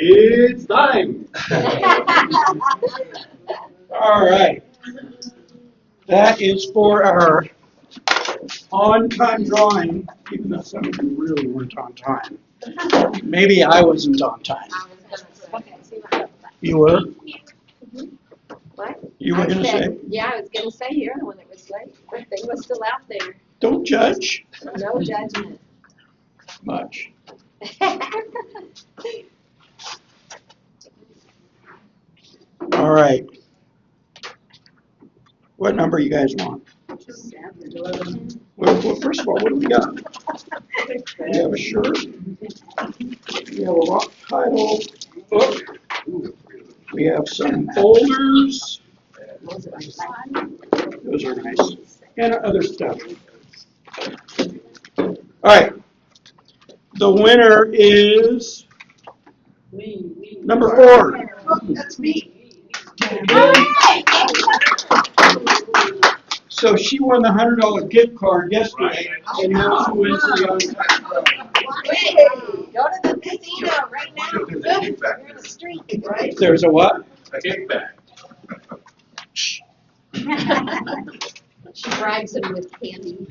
It's time. All right. That is for our on-time drawing, even though some of you really weren't on time. Maybe I wasn't on time. You were? What? You were going to say? Yeah, I was going to say you're the one that was late. The thing was still out there. Don't judge No judgment. much. All right. What number you guys want? Well, first of all, what do we got? We have a shirt. We have a rock title book. We have some folders. Those are nice. And other stuff. All right. The winner is number 4. That's me. So she won the $100 gift card yesterday, and now she wins the Go to the casino right now. There's a kickback. You're on the street, right? There's a what? A kickback. She bribes him with candy.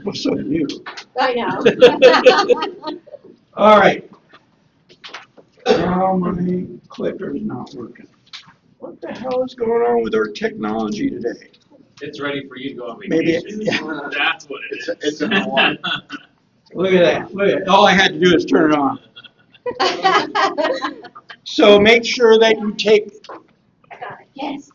Well, so do you. I know. All right. Oh, my clicker's not working. What the hell is going on with our technology today? It's ready for you to go on Maybe vacation. That's what it is. It's in the one. Look at that. Look at it. All I had to do is turn it on. So make sure that you take Yes.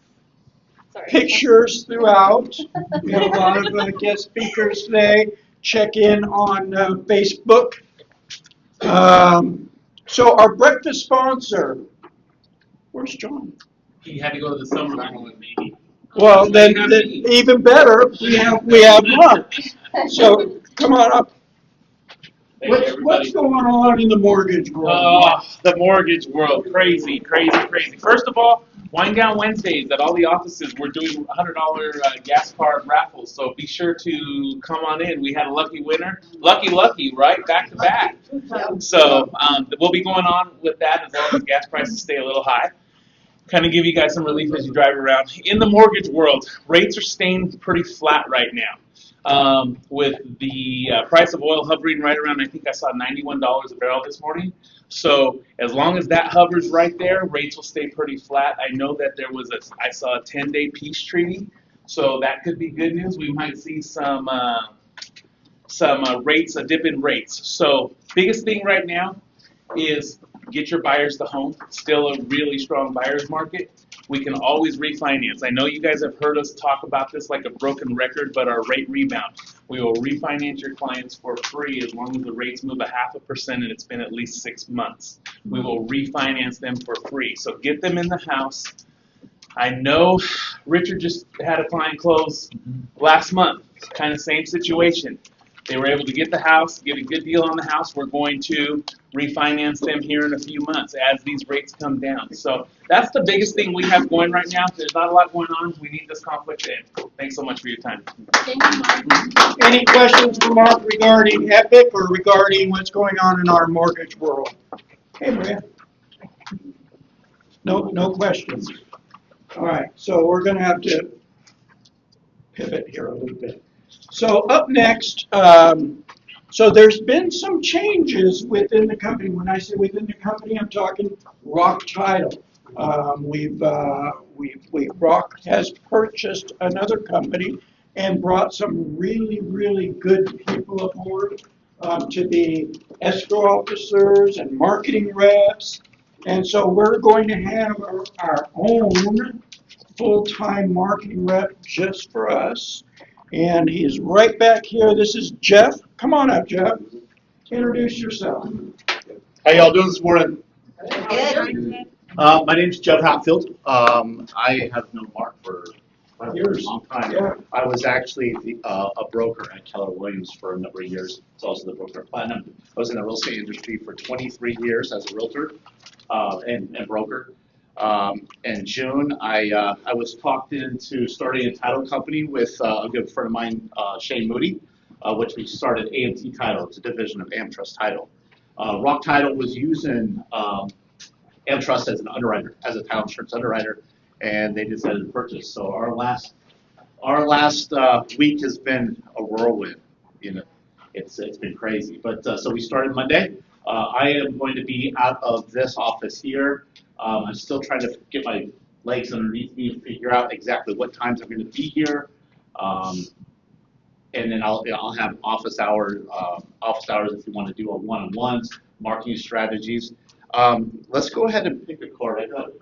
Sorry. pictures throughout. We have a lot of guest speakers today. Check in on Facebook. So our breakfast sponsor, where's John? He had to go to the summer school with me. Well, then even better, we have Mark. So come on up. Thank you, What's everybody. going on in the mortgage world? Oh, the mortgage world, crazy, crazy, crazy. First of all, Wind Down Wednesdays at all the offices, we're doing $100 gas card raffles, so be sure to come on in. We had a lucky winner, lucky, right, back to back. So we'll be going on with that as long as gas prices stay a little high. Kind of give you guys some relief as you drive around. In the mortgage world, rates are staying pretty flat right now. With the price of oil hovering right around, I think I saw $91 a barrel this morning. So as long as that hovers right there, rates will stay pretty flat. I know that I saw a 10-day peace treaty, so that could be good news. We might see some rates, a dip in rates. So biggest thing right now is get your buyers the home. Still a really strong buyer's market. We can always refinance. I know you guys have heard us talk about this like a broken record, but our rate rebound. We will refinance your clients for free as long as the rates move 0.5% and it's been at least 6 months. We will refinance them for free. So get them in the house. I know Richard just had a client close last month. Kind of same situation. They were able to get the house, get a good deal on the house. We're going to refinance them here in a few months as these rates come down. So that's the biggest thing we have going right now. There's not a lot going on. We need this conflict to end. Thanks so much for your time. Thank you, Mark. Any questions for Mark regarding Epic or regarding what's going on in our mortgage world? Hey, Maria. No questions. All right, so we're going to have to pivot here a little bit. So up next, so there's been some changes within the company. When I say within the company, I'm talking Rock Title. Rock has purchased another company and brought some really, really good people aboard to be escrow officers and marketing reps. And so we're going to have our own full-time marketing rep just for us. And he's right back here. This is Jeff. Come on up, Jeff. Introduce yourself. How y'all doing this morning? Good. My name's Jeff Hatfield. I have known Mark for a long time. Yeah. I was actually a broker at Keller Williams for a number of years. It's also the broker at Platinum. I was in the real estate industry for 23 years as a realtor and broker. In June, I was talked into starting a title company with a good friend of mine, Shane Moody, which we started AMT Title. It's a division of AmTrust Title. Rock Title was using AmTrust as an underwriter, as a title insurance underwriter, and they decided to purchase. So our last week has been a whirlwind. You know, it's been crazy. But so we started Monday. I am going to be out of this office here. I'm still trying to get my legs underneath me and figure out exactly what times I'm going to be here. And then I'll have office hours if you want to do a one-on-ones, marketing strategies. Let's go ahead and pick a card. I got a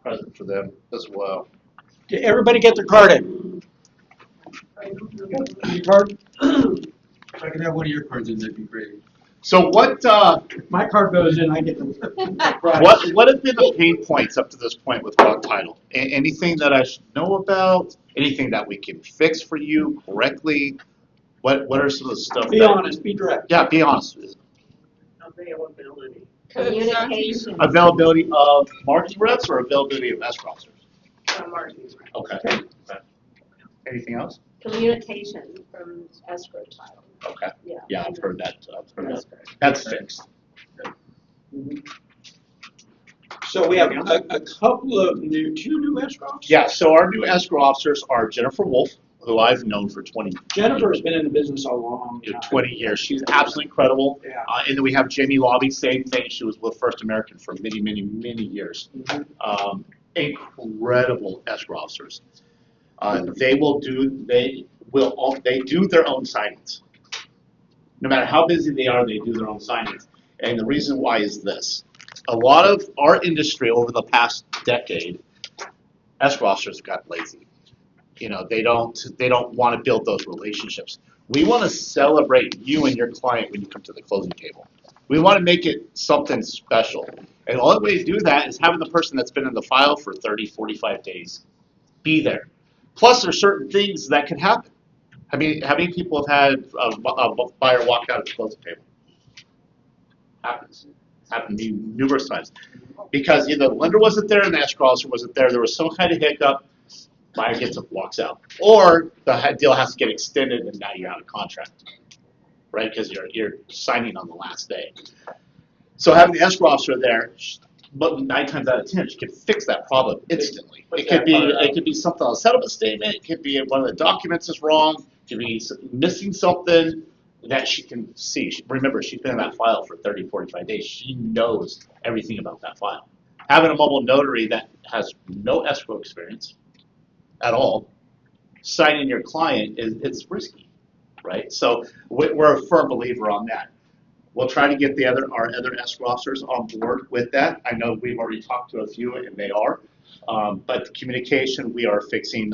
present for them as well. Did everybody get their card in? Your card? If I could have one of your cards in, that'd be great. So what My card goes in, I get the prize. what have been the pain points up to this point with Rock Title? Anything that I should know about? Anything that we can fix for you correctly? What are some of the stuff? Be honest, be direct. Yeah, be honest. Availability. Communication. Availability of marketing reps or availability of escrow officers? Marketing. Okay. Anything else? Communication from escrow title. Okay. Yeah. Yeah, I've heard that. That's good. That's fixed. So we have a couple of two new escrow officers? Yeah, so our new escrow officers are Jennifer Wolf, who I've known for 20 Jennifer's been in the business a long time. 20 years. She's absolutely incredible. Yeah. And then we have Jamie Lobby, same thing. She was with First American for many, many, many years. Mhm. Incredible escrow officers. They do their own signings. No matter how busy they are, they do their own signings. And the reason why is this. A lot of our industry over the past decade, escrow officers have got lazy. You know, they don't want to build those relationships. We want to celebrate you and your client when you come to the closing table. We want to make it something special. And the only way to do that is having the person that's been in the file for 30, 45 days be there. Plus, there's certain things that can happen. How many people have had a buyer walk out at the closing table? Happens. It's happened to me numerous times. Because either the lender wasn't there and the escrow officer wasn't there, there was some kind of hiccup, buyer gets up, walks out. Or the deal has to get extended and now you're out of contract, right? Because you're signing on the last day. So having the escrow officer there, but 9 times out of 10, she can fix that problem instantly. It could be something on a settlement statement. It could be one of the documents is wrong. It could be missing something that she can see. Remember, she's been in that file for 30, 45 days. She knows everything about that file. Having a mobile notary that has no escrow experience at all, signing your client it's risky, right? So we're a firm believer on that. We'll try to get our other escrow officers on board with that. I know we've already talked to a few, and they are. But the communication, we are fixing.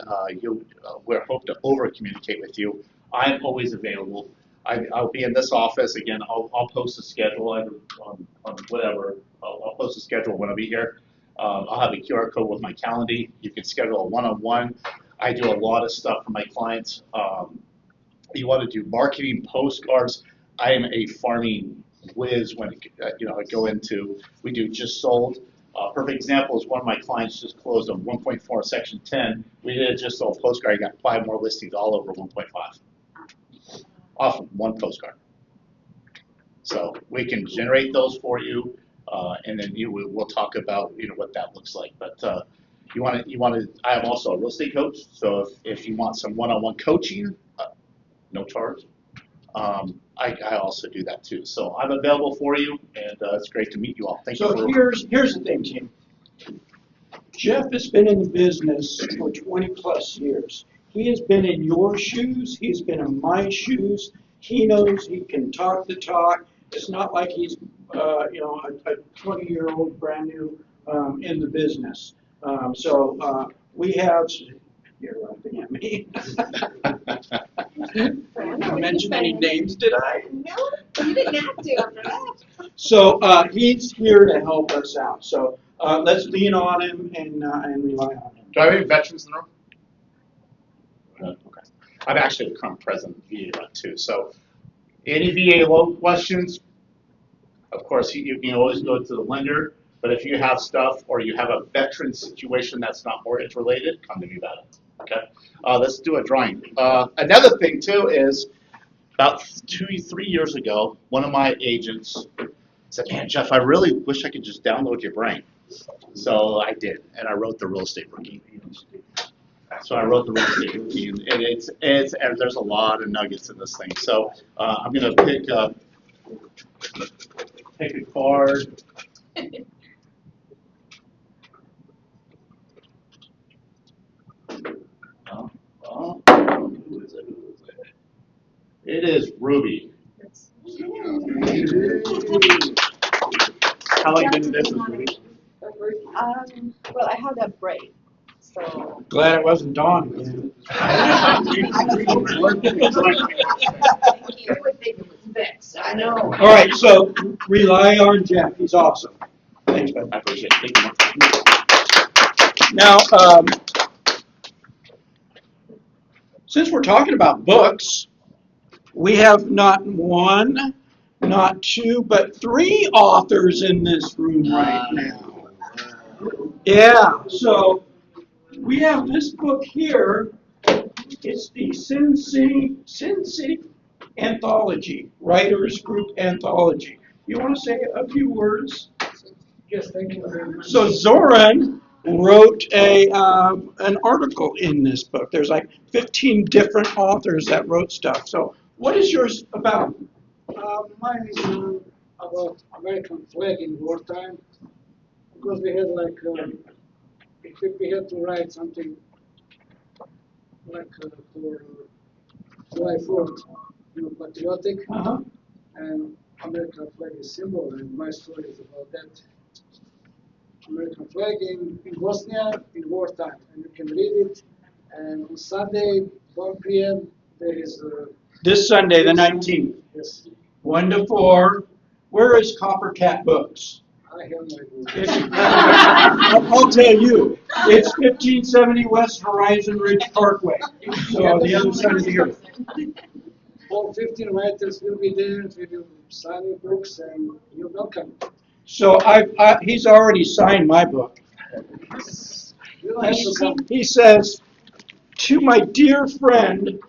We're hope to over-communicate with you. I'm always available. I'll be in this office again. I'll post a schedule on whatever. I'll post a schedule when I'll be here. I'll have a QR code with my calendar. You can schedule a one-on-one. I do a lot of stuff for my clients. You want to do marketing postcards. I am a farming whiz when I go into. We do just sold. Perfect example is one of my clients just closed on 1.4 Section 10. We did a just sold postcard. I got 5 more listings all over 1.5 off of one postcard. So we can generate those for you, and then we'll talk about what that looks like. But you want to. I am also a real estate coach. So if you want some one-on-one coaching, no charge. I also do that too. So I'm available for you, and it's great to meet you all. Thank you. So here's the thing, Tim. Jeff has been in the business for 20 plus years. He has been in your shoes. He's been in my shoes. He knows he can talk the talk. It's not like he's a 20-year-old brand new in the business. So we have. You're laughing at me. Didn't mention any names, did I? No, you didn't have to after that. So he's here to help us out. So let's lean on him and rely on him. Do I have any veterans in the room? Okay. I'm actually the current president of VA run too. So any VA loan questions, of course, you can always go to the lender. But if you have stuff or you have a veteran situation that's not mortgage related, come to me about it. Okay. Let's do a drawing. Another thing too is about 2, 3 years ago, one of my agents said, "Man, Jeff, I really wish I could just download your brain." So I did, and I wrote the real estate rookie. So I wrote the real estate rookie, and and there's a lot of nuggets in this thing. So I'm gonna pick a card. Who is it? It is Ruby. How long you been in business, Ruby? Well, I had a break, so. Glad it wasn't Dawn. You would think it was fixed, I know. All right, so rely on Jeff. He's awesome. Thanks, man. I appreciate it. Thank you. Now, since we're talking about books, we have not one, not two, but three authors in this room right now. Yeah, so we have this book here. It's the Sin City Anthology, Writers Group Anthology. You want to say a few words? Yes, thank you very much. So Zoran wrote an article in this book. There's like 15 different authors that wrote stuff. So what is yours about? Mine is about American flag in wartime, because we had like, if we had to write something like for July 4th, patriotic, Uh-huh. and American flag is symbol, and my story is about that. American flag in Bosnia in wartime, and you can read it. And on Sunday, 1 p.m., there is This Sunday, the 19th, yes, 1 to 4. Where is Copper Cat Books? I have my It's- I'll tell you, it's 1570 West Horizon Ridge Parkway, so on the other side of the earth. All 15 writers will be there. We will sign your books, and you're welcome. So he's already signed my book. You don't have to come. He says, "To my dear friend,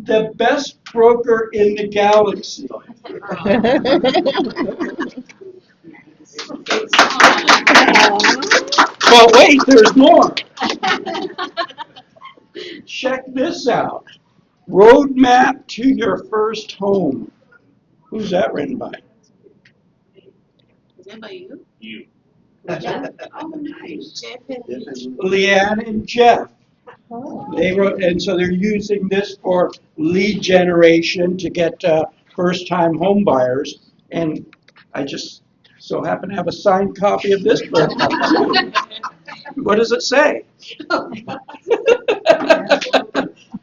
the best broker in the galaxy." But wait, there's more. Check this out. Roadmap to your first home. Who's that written by? Is that by you? You. Oh, nice. Leanne and Jeff. They wrote, and so they're using this for lead generation to get first-time home buyers. And I just so happen to have a signed copy of this book. What does it say?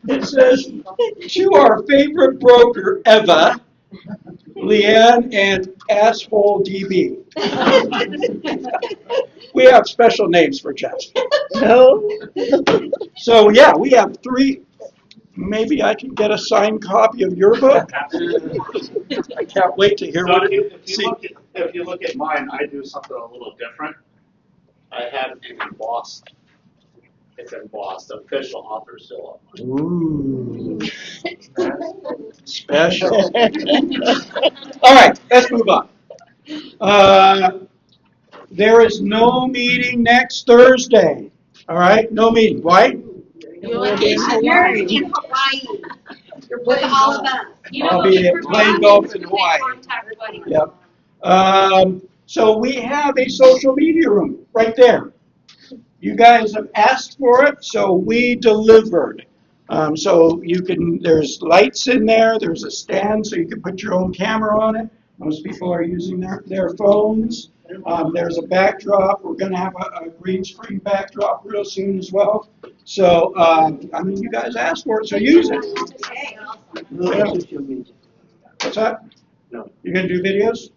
It says, "To our favorite broker, Eva, Leanne, and Asshole DB." We have special names for Jeff. No. So yeah, we have three. Maybe I can get a signed copy of your book. I can't wait to hear So what if it. See, you look at mine, I do something a little different. I have it embossed. It's embossed, official author seal on mine. ooh, special. All right, let's move on. There is no meeting next Thursday. All right, no meeting. Why? You're in Hawaii. You're with all of us. You know I'll what be we were playing doing? golf in We Hawaii. contact everybody. Yep. So we have a social media room right there. You guys have asked for it, so we delivered. So you can, there's lights in there, there's a stand so you can put your own camera on it. Most people are using their phones. There's a backdrop. We're going to have a green screen backdrop real soon as well. So, I mean, you guys asked for it, so use it. What's that? No. You going to do videos?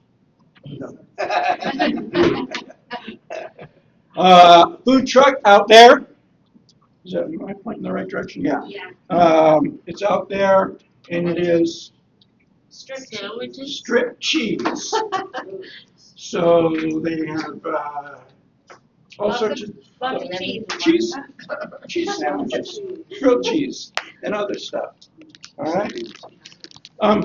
Food truck out there. Is that, am I pointing in the right direction? Yeah. It's out there, and it is strip cheese. So they have all sorts of Lots of cheese. cheese sandwiches, grilled cheese, and other stuff. All right. I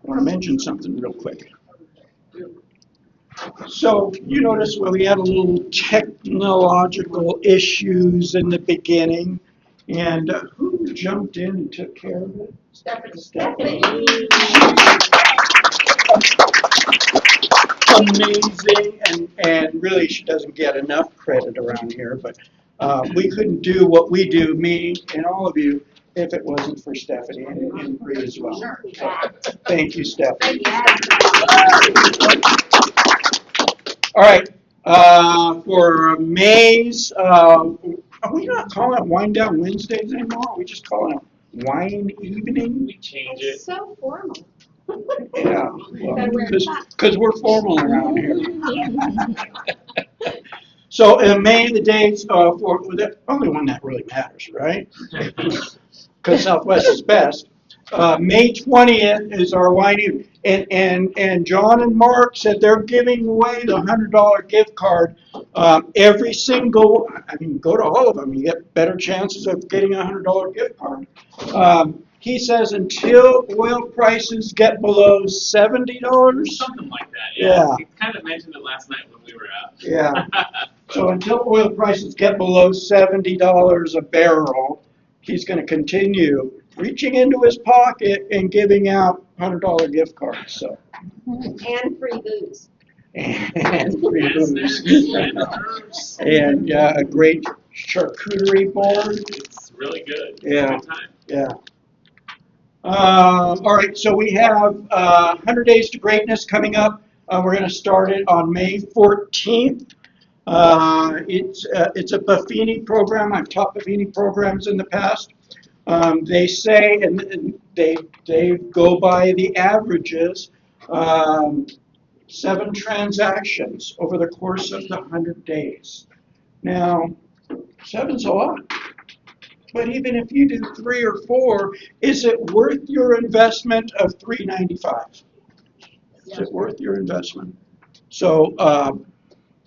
want to mention something real quick. So you notice where we had a little technological issues in the beginning, and who jumped in and took care of it? Stephanie. Amazing, and really she doesn't get enough credit around here, but we couldn't do what we do, me and all of you, if it wasn't for Stephanie and Bree as well. So, thank you, Stephanie. All right, for May's, are we not calling it Wine Down Wednesdays anymore? Are we just calling it Wine Evening? We change It's it. so formal. Yeah, because we're formal around here. So in May, the dates for the only one that really matters, right? Because Southwest is best. May 20th is our wine evening, and John and Mark said they're giving away the $100 gift card. Every single, I mean, go to all of them, you get better chances of getting a $100 gift card. He says until oil prices get below $70. Something like that, Yeah. He kind of mentioned it last night when we were out. Yeah. So until oil prices get below $70 a barrel, he's going to continue reaching into his pocket and giving out $100 gift cards. So And free booze. and free And booze snacks. and a great charcuterie board. It's really good. Yeah. Good time. Yeah. All right. So we have 100 Days to Greatness coming up. We're going to start it on May 14th. It's a Buffini program. I've taught Buffini programs in the past. They say, and they go by the averages, 7 transactions over the course of the 100 days. Now, 7's a lot. But even if you do 3 or 4, is it worth your investment of $395? Is it worth your investment? So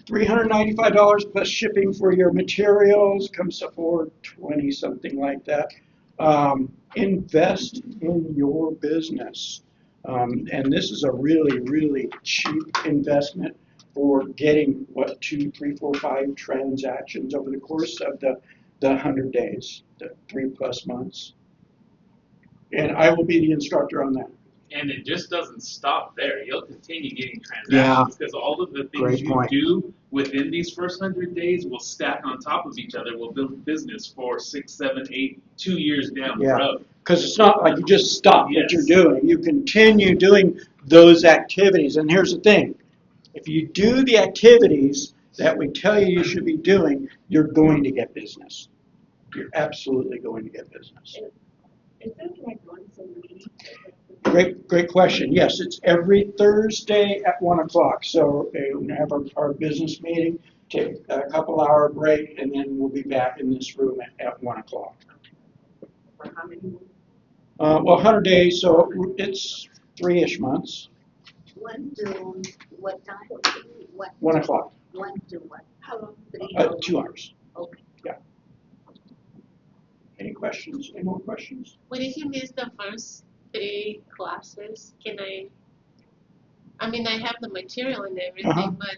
$395 plus shipping for your materials comes to $420, something like that. Invest in your business. And this is a really, really cheap investment for getting, 2, 3, 4, 5 transactions over the course of the 100 days, the 3+ months. And I will be the instructor on that. And it just doesn't stop there. You'll continue getting Yeah. transactions because all of the things Great you point. do within these first 100 days will stack on top of each other. Will build business for 6, 7, 8, 2 years down the Yeah. road. Because it's not like you just stop what Yes. you're doing. You continue doing those activities. And here's the thing. If you do the activities that we tell you should be doing, you're going to get business. You're absolutely going to get business. Is this like once a week? Great question. Yes, it's every Thursday at 1 o'clock. So we're going to have our business meeting, take a couple-hour break, and then we'll be back in this room at 1 o'clock. For how many months? Well, 100 days, so it's 3-ish months. 1 to what time? What? 1 o'clock, 1 to what? How long? 3 2 hours. Okay. Yeah. Any questions? Any more questions? What if you miss the first 3 classes? I mean, I have the material and everything, Uh-huh. but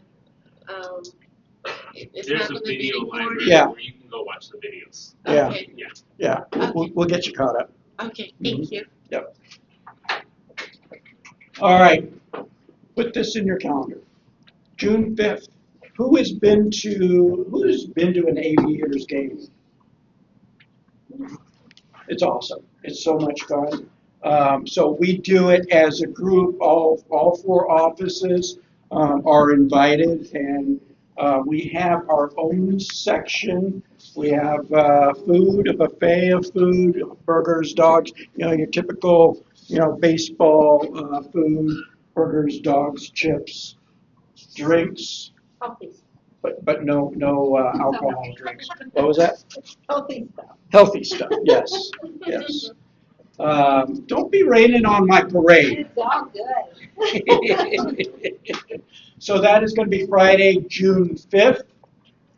it's There's not a going to be video recorded. library Yeah. where you can go watch the videos. Yeah. Okay. Yeah, we'll get you caught up. Okay. Thank you. Yep. All right, put this in your calendar. June 5th. Who's been to an Aviators game? It's awesome. It's so much fun. So we do it as a group. All 4 offices are invited, and we have our own section. We have food, a buffet of food, burgers, dogs. Your typical, baseball food, burgers, dogs, chips, drinks, Healthy, but no alcohol drinks. What was that? healthy stuff. Healthy stuff. Yes, yes. Don't be raining on my parade. It's all good. So that is going to be Friday, June 5th.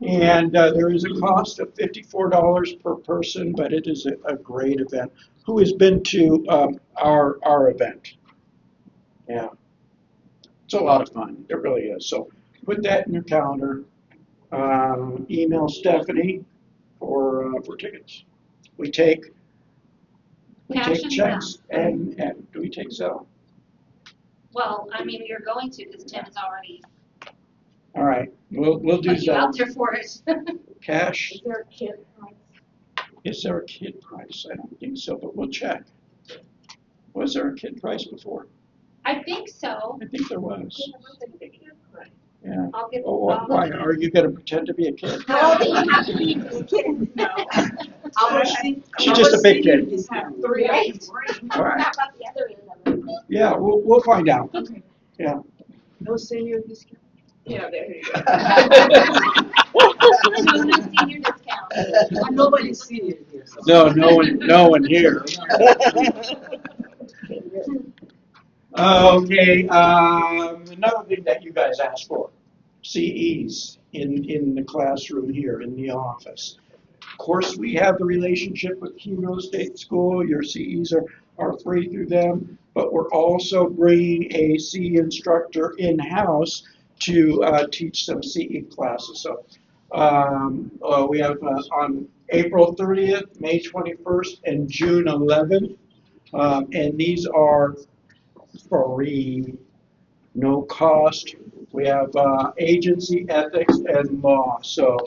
And there is a cost of $54 per person, but it is a great event. Who has been to our event? Yeah, it's a lot of fun. It really is. So put that in your calendar. Email Stephanie for tickets. We take Cash and checks and do we take Zelle? Well, I mean, you're going to, because Tim has already All right, we'll do put you out Zelle. there for it. Cash. Is there a kid price? Is there a kid price? I don't think so, but we'll check. Was there a kid price before? I think so. I think there was. Yeah, what's a kid price? Yeah. I'll get. Oh, why? Are you going to pretend to be a kid? How old do you have to be to be a kid? No. She's just a big kid. Great. All right. How about the other end of it? Yeah, we'll find out. Okay. Yeah. No senior discount? Yeah, there you go. No, no senior discount. Nobody's senior here, so. No one here. Okay, another thing that you guys asked for, CEs in the classroom here in the office. Of course, we have the relationship with Key Real Estate School. Your CEs are free through them, but we're also bringing a CE instructor in-house to teach some CE classes. So we have on April 30th, May 21st, and June 11th, and these are free, no cost. We have agency, ethics, and law. So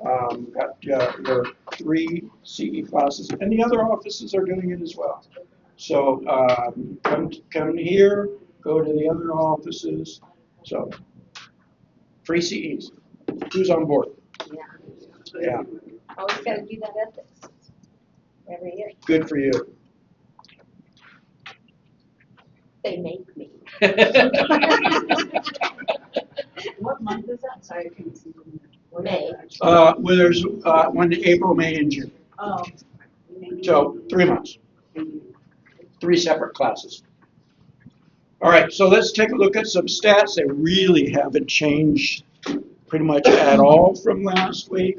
got your 3 CE classes, and the other offices are doing it as well. So come here, go to the other offices. So free CEs. Who's on board? Yeah, Always gotta do that ethics every year. good for you. They make me. What month is that? Sorry, I couldn't see. May. Well, there's one April, May, and June. Oh. So 3 months. 3 separate classes. All right, so let's take a look at some stats. They really haven't changed pretty much at all from last week.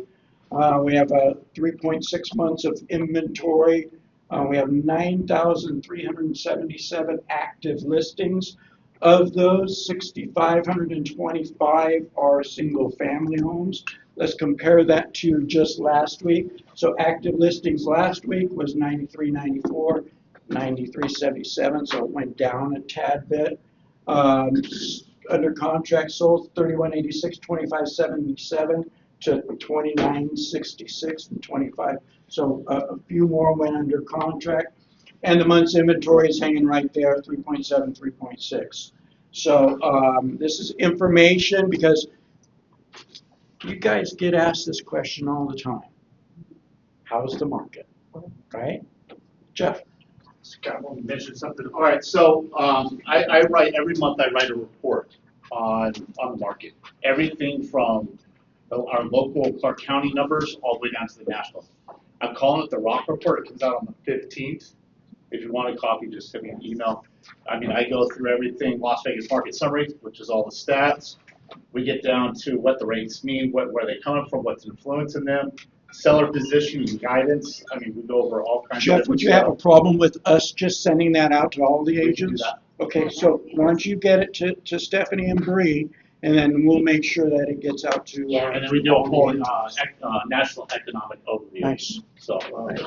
We have 3.6 months of inventory. We have 9,377 active listings. Of those, 6,525 are single-family homes. Let's compare that to just last week. So active listings last week was 9,394, 9,377, so it went down a tad bit. Under contract sold 3,186, 2,577 to 2,966 and 25. So a few more went under contract. And the month's inventory is hanging right there, 3.7, 3.6. So this is information because you guys get asked this question all the time. How's the market? Right? Jeff? Scott, want to mention something? All right, so I write, every month I write a report on the market. Everything from our local Clark County numbers all the way down to the national. I'm calling it the Rock Report. It comes out on the 15th. If you want a copy, just send me an email. I mean, I go through everything, Las Vegas market summary, which is all the stats. We get down to what the rates mean, where they're coming from, what's influencing them, seller position and guidance. I mean, we go over all kinds of Jeff, different would you have a stuff. problem with us just sending that out to all the We can do agents? that. Okay, so why don't you get it to Stephanie and Bree, and then we'll make sure that it gets out to. Yeah. And then we do a whole national economic overview. Nice. So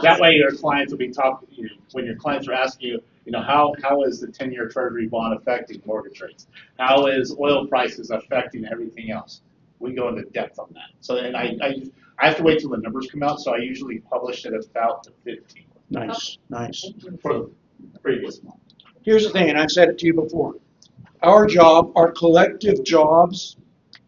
that way your clients will be talking, when your clients are asking you, how is the 10-year Treasury bond affecting mortgage rates? How is oil prices affecting everything else? We go into depth on that. So and I have to wait till the numbers come out, so I usually publish it about the 15th Nice, nice. for the previous month. Here's the thing, and I've said it to you before. Our job, our collective jobs,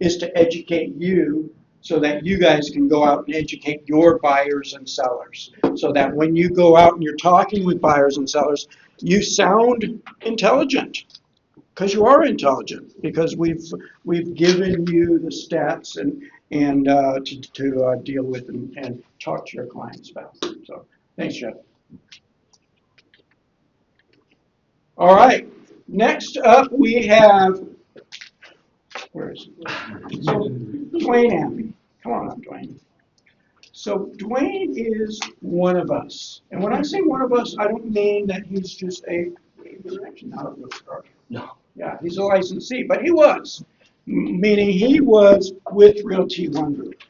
is to educate you so that you guys can go out and educate your buyers and sellers. So that when you go out and you're talking with buyers and sellers, you sound intelligent. Because you are intelligent, because we've given you the stats and to deal with and talk to your clients about. So thanks, Jeff. All right. Next up, we have where is it? So, Plain Abbey. Come on up, Dwayne. So Dwayne is one of us. And when I say one of us, I don't mean that he's just he's actually not a real star. No. Yeah, he's a licensee, but he was, meaning he was with Realty One Group.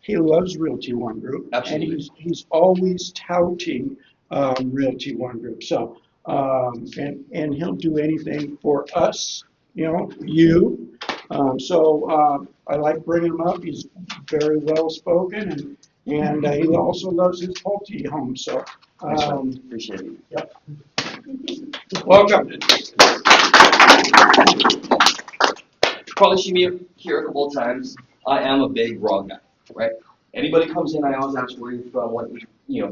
He loves Realty One Group. Absolutely. And he's always touting Realty One Group. So, and he'll do anything for us, you. I like bringing him up. He's very well spoken, and he also loves his Pulte home. So, Appreciate it. Yep. Welcome. Probably seen me here a couple of times. I am a big raw guy, right? Anybody comes in, I always ask where you're from, what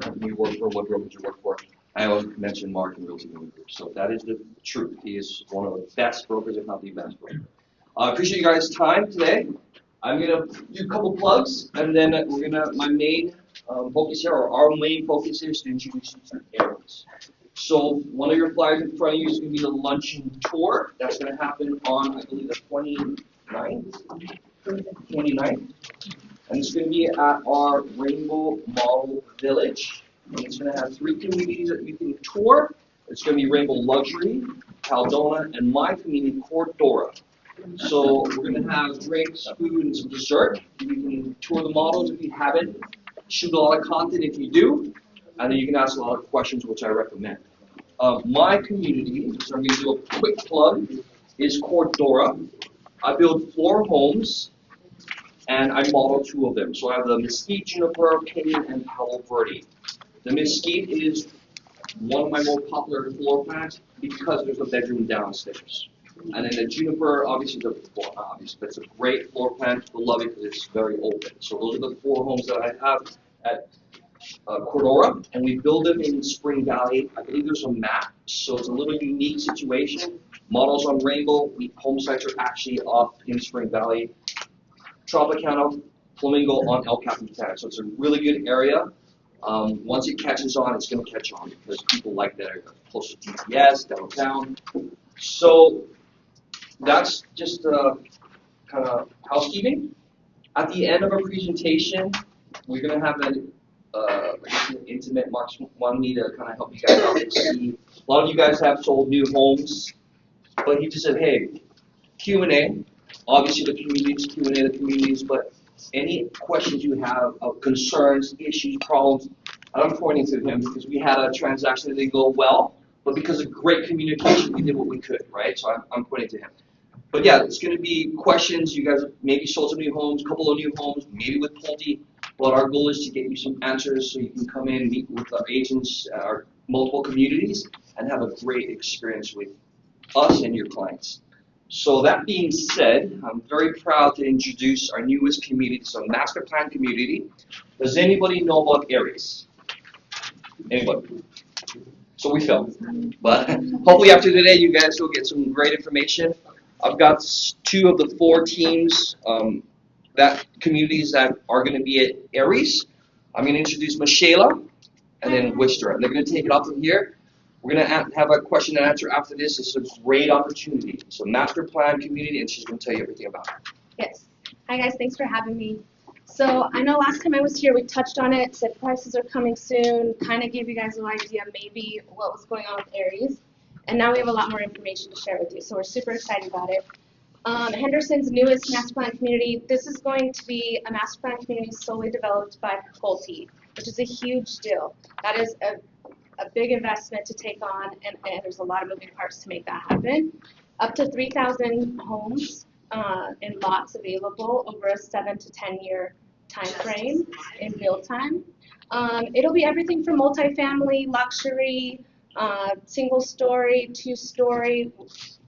company you work for, what brokerage you work for. I always mention Mark and Realty Group. So that is the truth. He is one of the best brokers, if not the best broker. I appreciate you guys' time today. I'm gonna do a couple plugs, and then my main focus here, or our main focus here, is to introduce you to areas. So one of your flyers in front of you is going to be the luncheon tour. That's going to happen on, I believe, the 29th. And it's going to be at our Rainbow Model Village. And it's going to have 3 communities that you can tour. It's going to be Rainbow Luxury, Caldona, and my community, Cordora. So we're going to have drinks, food, and some dessert. You can tour the models if you haven't. Shoot a lot of content if you do. And then you can ask a lot of questions, which I recommend. My community, so I'm going to do a quick plug, is Cordora. I build 4 homes, and I model 2 of them. So I have the Mesquite, Juniper, Canyon, and Palo Verde. The Mesquite is one of my more popular floor plans because there's a bedroom downstairs. And then the Juniper, obviously, that's a great floor plan. People love it because it's very open. So those are the 4 homes that I have at Cordora, and we build them in Spring Valley. I believe there's a map, so it's a little unique situation. Models on Rainbow, home sites are actually up in Spring Valley. Tropicana, Flamingo on El Capitan, so it's a really good area. Once it catches on, it's going to catch on because people like that area, close to TTS, downtown. So that's just kind of housekeeping. At the end of our presentation, we're going to have an intimate. Mark wanted me to kind of help you guys out and see. A lot of you guys have sold new homes, but he just said, hey, Q&A. Obviously, the communities, Q&A, the communities, but any questions you have of concerns, issues, problems, I'm pointing to him because we had a transaction that didn't go well, but because of great communication, we did what we could, right? So I'm pointing to him. But yeah, it's going to be questions. You guys maybe sold some new homes, a couple of new homes, maybe with Pulte. But our goal is to get you some answers so you can come in, meet with our agents, our multiple communities, and have a great experience with us and your clients. So that being said, I'm very proud to introduce our newest community, so master plan community. Does anybody know about Aries? Anybody? So we filmed. But hopefully after today, you guys will get some great information. I've got 2 of the 4 teams, communities that are going to be at Aries. I'm going to introduce Michela and then Wister. And they're going to take it off from here. We're going to have a question and answer after this. It's a great opportunity. So master plan community, and she's going to tell you everything about it. Yes. Hi guys, thanks for having me. So I know last time I was here we touched on it, said prices are coming soon, kind of gave you guys an idea maybe what was going on with Aries. And now we have a lot more information to share with you, so we're super excited about it. Henderson's newest master plan community, this is going to be a master plan community solely developed by Pulte, which is a huge deal. That is a big investment to take on, and there's a lot of moving parts to make that happen. Up to 3,000 homes in lots available over a 7 to 10 year time frame in real time. It'll be everything from multifamily, luxury, single story, 2-story,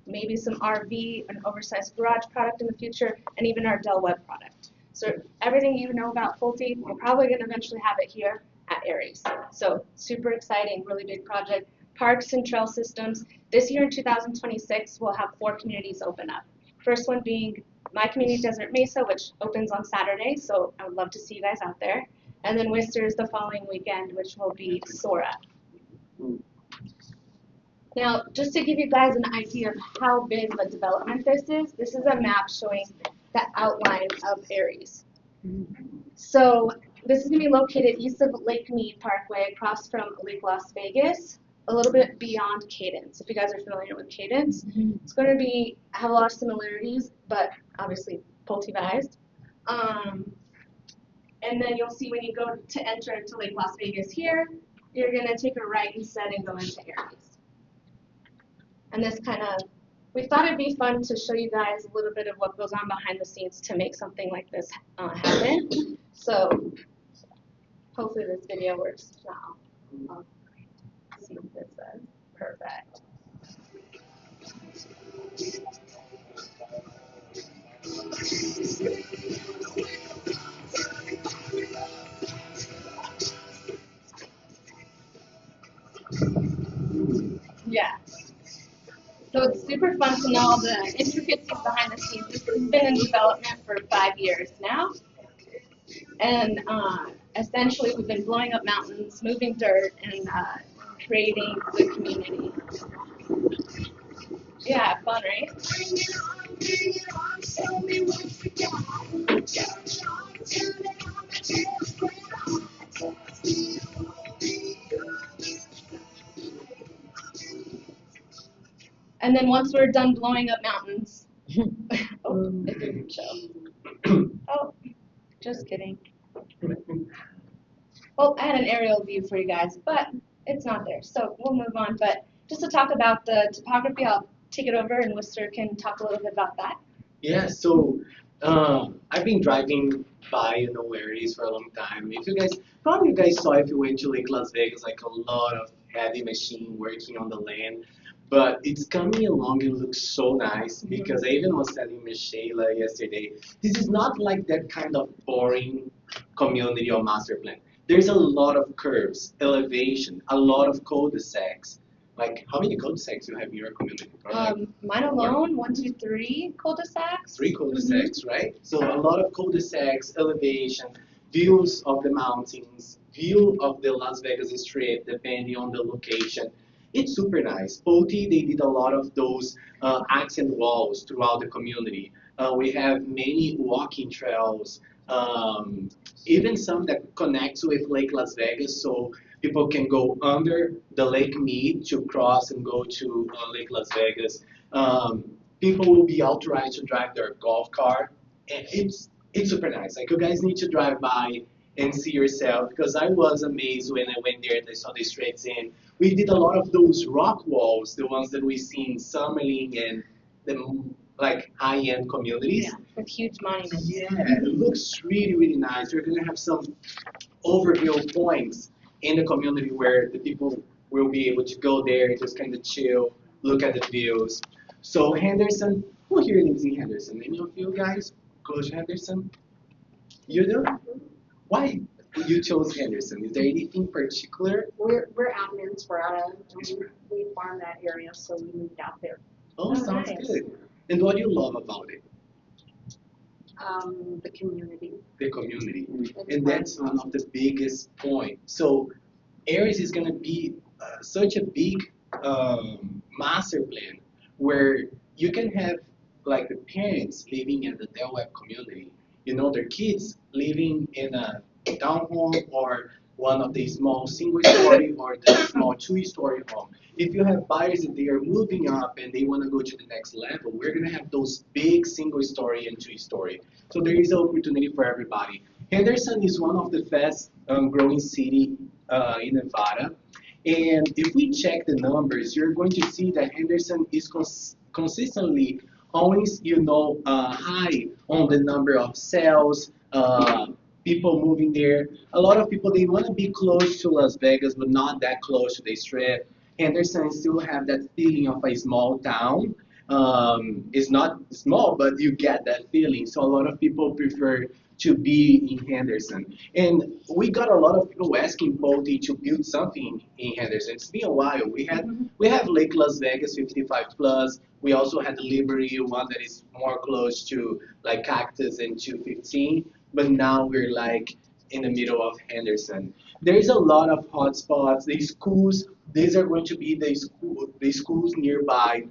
maybe some RV, an oversized garage product in the future, and even our Dell Web product. So everything you know about Pulte, we're probably going to eventually have it here at Aries. So super exciting, really big project. Parks and trail systems. This year in 2026, we'll have 4 communities open up. First one being my community, Desert Mesa, which opens on Saturday, so I would love to see you guys out there. And then Wister's the following weekend, which will be Sora. Now, just to give you guys an idea of how big of a development this is a map showing the outline of Aries. So this is going to be located east of Lake Mead Parkway, across from Lake Las Vegas, a little bit beyond Cadence. If you guys are familiar with Cadence, it's going to have a lot of similarities, but obviously Pultivized. And then you'll see when you go to enter into Lake Las Vegas here, you're going to take a right instead and go into Aries. And this we thought it'd be fun to show you guys a little bit of what goes on behind the scenes to make something like this happen. So hopefully this video works. I'll see what this says. Perfect. Yeah. So it's super fun to know all the intricacies behind the scenes. This has been in development for 5 years now. And essentially we've been blowing up mountains, moving dirt, and creating the community. Yeah, fun, right? And then once we're done blowing up mountains, oh, it didn't show. Oh, just kidding. Well, I had an aerial view for you guys, but it's not there, so we'll move on. But just to talk about the topography, I'll take it over and Worcester can talk a little bit about that. Yeah, so I've been driving by, where it is for a long time. If you guys, probably you guys saw if you went to Lake Las Vegas, like a lot of heavy machine working on the land. But it's coming along and looks so nice because I even was telling Miss Shayla yesterday, this is not like that kind of boring community or master plan. There's a lot of curves, elevation, a lot of cul-de-sacs. Like, how many cul-de-sacs you have in your community? Probably Mine alone, 1, 2, 3 cul-de-sacs. 3 cul-de-sacs, right? So a lot of cul-de-sacs, elevation, views of the mountains, view of the Las Vegas Strip, depending on the location. It's super nice. Pulte, they did a lot of those accent walls throughout the community. We have many walking trails, even some that connects with Lake Las Vegas, so people can go under the Lake Mead to cross and go to Lake Las Vegas. People will be authorized to drive their golf cart, and it's super nice. Like you guys need to drive by and see yourself because I was amazed when I went there and I saw the streets in. We did a lot of those rock walls, the ones that we see in Summerlin and the like high-end communities. Yeah, with huge monuments. Yeah, it looks really, really nice. We're gonna have some overview points in the community where the people will be able to go there and just kind of chill, look at the views. So Henderson, who here lives in Henderson? Any of you guys go to Henderson? You do? Why you chose Henderson? Is there anything particular? We're admins, we're out of, we farm that area, so we moved out there. Oh, sounds nice. good. And what do you love about it? The community. The community. And that's one of the biggest points. So Aries is going to be such a big master plan where you can have like the parents living in the Del Webb community, their kids living in a townhome or one of the small single-story or the small two-story home. If you have buyers that they are moving up and they want to go to the next level, we're going to have those big single-story and two-story. So there is an opportunity for everybody. Henderson is one of the fast growing city in Nevada. And if we check the numbers, you're going to see that Henderson is consistently always, high on the number of sales, people moving there. A lot of people, they want to be close to Las Vegas, but not that close to the Strip. Henderson still have that feeling of a small town. It's not small, but you get that feeling. So a lot of people prefer to be in Henderson. And we got a lot of people asking Pulte to build something in Henderson. It's been a while. We have Lake Las Vegas 55 plus. We also had the Liberty one that is more close to like Cactus and 215. But now we're like in the middle of Henderson. There's a lot of hotspots. The schools, these are going to be the schools nearby.